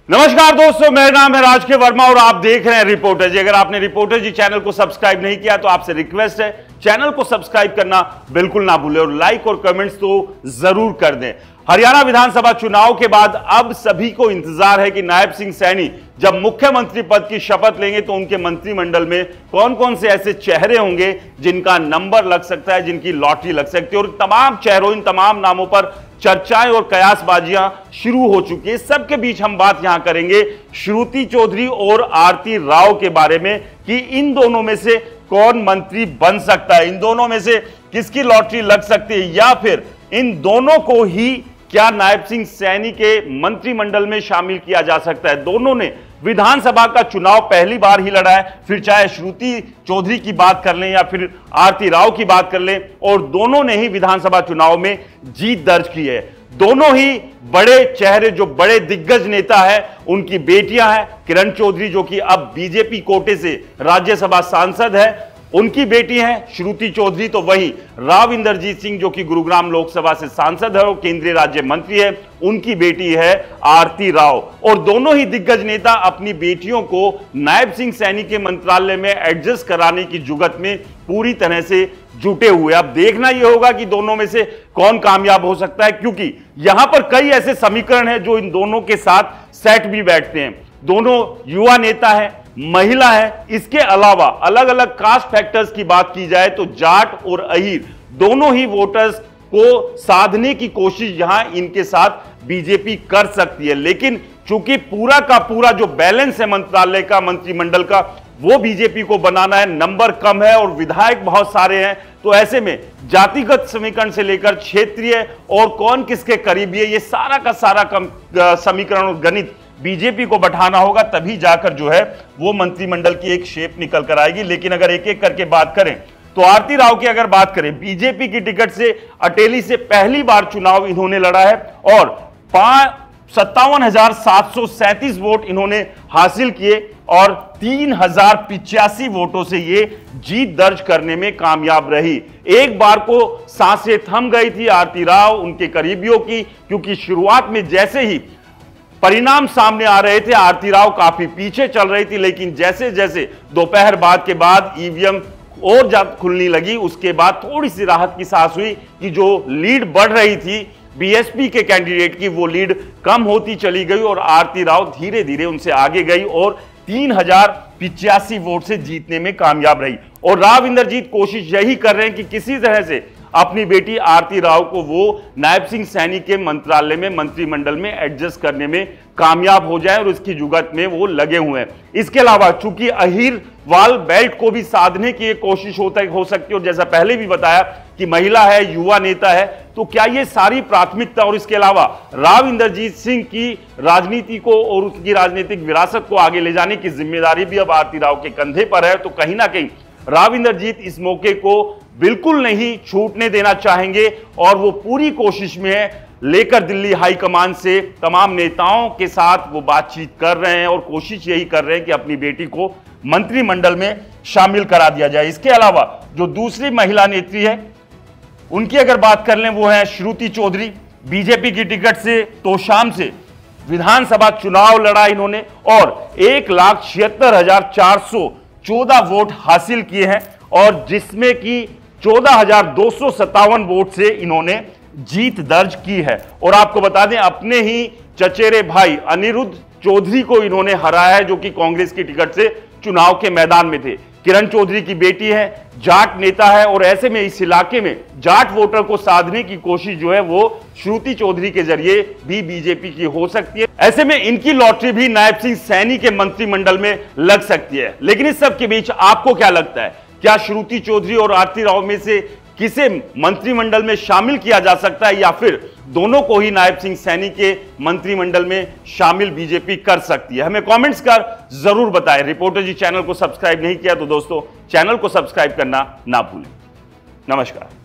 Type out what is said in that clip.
नमस्कार दोस्तों, मेरा नाम है राजके वर्मा और आप देख रहे हैं रिपोर्टर जी। अगर आपने रिपोर्टर जी चैनल को सब्सक्राइब नहीं किया तो आपसे रिक्वेस्ट है चैनल को सब्सक्राइब करना बिल्कुल ना भूलें और लाइक और कमेंट्स तो जरूर कर दें। हरियाणा विधानसभा चुनाव के बाद अब सभी को इंतजार है कि नायब सिंह सैनी जब मुख्यमंत्री पद की शपथ लेंगे तो उनके मंत्रिमंडल में कौन कौन से ऐसे चेहरे होंगे जिनका नंबर लग सकता है, जिनकी लॉटरी लग सकती है। और तमाम चेहरों, इन तमाम नामों पर चर्चाएं और कयासबाजियां शुरू हो चुकी है। सबके बीच हम बात यहां करेंगे श्रुति चौधरी और आरती राव के बारे में कि इन दोनों में से कौन मंत्री बन सकता है, इन दोनों में से किसकी लॉटरी लग सकती है, या फिर इन दोनों को ही क्या नायब सिंह सैनी के मंत्रिमंडल में शामिल किया जा सकता है। दोनों ने विधानसभा का चुनाव पहली बार ही लड़ा है, फिर चाहे श्रुति चौधरी की बात कर लें या फिर आरती राव की बात कर लें, और दोनों ने ही विधानसभा चुनाव में जीत दर्ज की है। दोनों ही बड़े चेहरे, जो बड़े दिग्गज नेता है, उनकी बेटियां हैं। किरण चौधरी जो कि अब बीजेपी कोटे से राज्यसभा सांसद है, उनकी बेटी है श्रुति चौधरी। तो वहीं राव इंद्रजीत सिंह जो कि गुरुग्राम लोकसभा से सांसद है और केंद्रीय राज्य मंत्री है, उनकी बेटी है आरती राव। और दोनों ही दिग्गज नेता अपनी बेटियों को नायब सिंह सैनी के मंत्रालय में एडजस्ट कराने की जुगत में पूरी तरह से जुटे हुए। अब देखना यह होगा कि दोनों में से कौन कामयाब हो सकता है, क्योंकि यहां पर कई ऐसे समीकरण हैं जो इन दोनों के साथ सेट भी बैठते हैं। दोनों युवा नेता है, महिला है। इसके अलावा अलग अलग कास्ट फैक्टर्स की बात की जाए तो जाट और अहीर दोनों ही वोटर्स को साधने की कोशिश यहां इनके साथ बीजेपी कर सकती है। लेकिन चूंकि पूरा का पूरा जो बैलेंस है मंत्रालय का, मंत्रिमंडल का, वो बीजेपी को बनाना है, नंबर कम है और विधायक बहुत सारे हैं, तो ऐसे में जातिगत समीकरण से लेकर क्षेत्रीय और कौन किसके करीबी है, ये सारा का सारा समीकरण और गणित बीजेपी को बैठाना होगा, तभी जाकर जो है वो मंत्रिमंडल की एक शेप निकल कर आएगी। लेकिन अगर एक एक करके बात करें तो आरती राव की अगर बात करें, बीजेपी की टिकट से अटेली से पहली बार चुनाव इन्होंने लड़ा है और 57,737 वोट इन्होंने हासिल किए और 3,085 वोटों से ये जीत दर्ज करने में कामयाब रही। एक बार को सांसें थम गई थी आरती राव, उनके करीबियों की, क्योंकि शुरुआत में जैसे ही परिणाम सामने आ रहे थे आरती राव काफी पीछे चल रही थी। लेकिन जैसे जैसे दोपहर बाद के बाद ईवीएम और जब खुलने लगी, उसके बाद थोड़ी सी राहत की सांस हुई कि जो लीड बढ़ रही थी बीएसपी के कैंडिडेट की, वो लीड कम होती चली गई और आरती राव धीरे धीरे उनसे आगे गई और 3,085 वोट से जीतने में कामयाब रही। और राव इंद्रजीत कोशिश यही कर रहे हैं कि किसी तरह से अपनी बेटी आरती राव को वो नायब सिंह सैनी के मंत्रालय में, मंत्रिमंडल में एडजस्ट करने में कामयाब हो जाए और इसकी जुगत में वो लगे हुए हैं। इसके अलावा चूंकि अहीर वाल बेल्ट को भी साधने की एक कोशिश हो सकती है, और जैसा पहले भी बताया कि महिला है, युवा नेता है, तो क्या ये सारी प्राथमिकता और इसके अलावा राव इंद्रजीत सिंह की राजनीति को और उसकी राजनीतिक विरासत को आगे ले जाने की जिम्मेदारी भी अब आरती राव के कंधे पर है। तो कहीं ना कहीं राव इंद्रजीत इस मौके को बिल्कुल नहीं छूटने देना चाहेंगे और वो पूरी कोशिश में है, लेकर दिल्ली हाईकमान से तमाम नेताओं के साथ वो बातचीत कर रहे हैं और कोशिश यही कर रहे हैं कि अपनी बेटी को मंत्रिमंडल में शामिल करा दिया जाए। इसके अलावा जो दूसरी महिला नेत्री है, उनकी अगर बात कर लें, वो है श्रुति चौधरी। बीजेपी की टिकट से तोशाम से विधानसभा चुनाव लड़ा इन्होंने और 1,76,414 वोट हासिल किए हैं और जिसमें कि 14,257 वोट से इन्होंने जीत दर्ज की है। और आपको बता दें, अपने ही चचेरे भाई अनिरुद्ध चौधरी को इन्होंने हराया है, जो कि कांग्रेस की टिकट से चुनाव के मैदान में थे। किरण चौधरी की बेटी है, जाट नेता है, और ऐसे में इस इलाके में जाट वोटर को साधने की कोशिश जो है वो श्रुति चौधरी के जरिए भी बीजेपी की हो सकती है। ऐसे में इनकी लॉटरी भी नायब सिंह सैनी के मंत्रिमंडल में लग सकती है। लेकिन इस सब के बीच आपको क्या लगता है, क्या श्रुति चौधरी और आरती राव में से किसे मंत्रिमंडल में शामिल किया जा सकता है, या फिर दोनों को ही नायब सिंह सैनी के मंत्रिमंडल में शामिल बीजेपी कर सकती है? हमें कमेंट्स कर जरूर बताएं। रिपोर्टर जी चैनल को सब्सक्राइब नहीं किया तो दोस्तों चैनल को सब्सक्राइब करना ना भूलें। नमस्कार।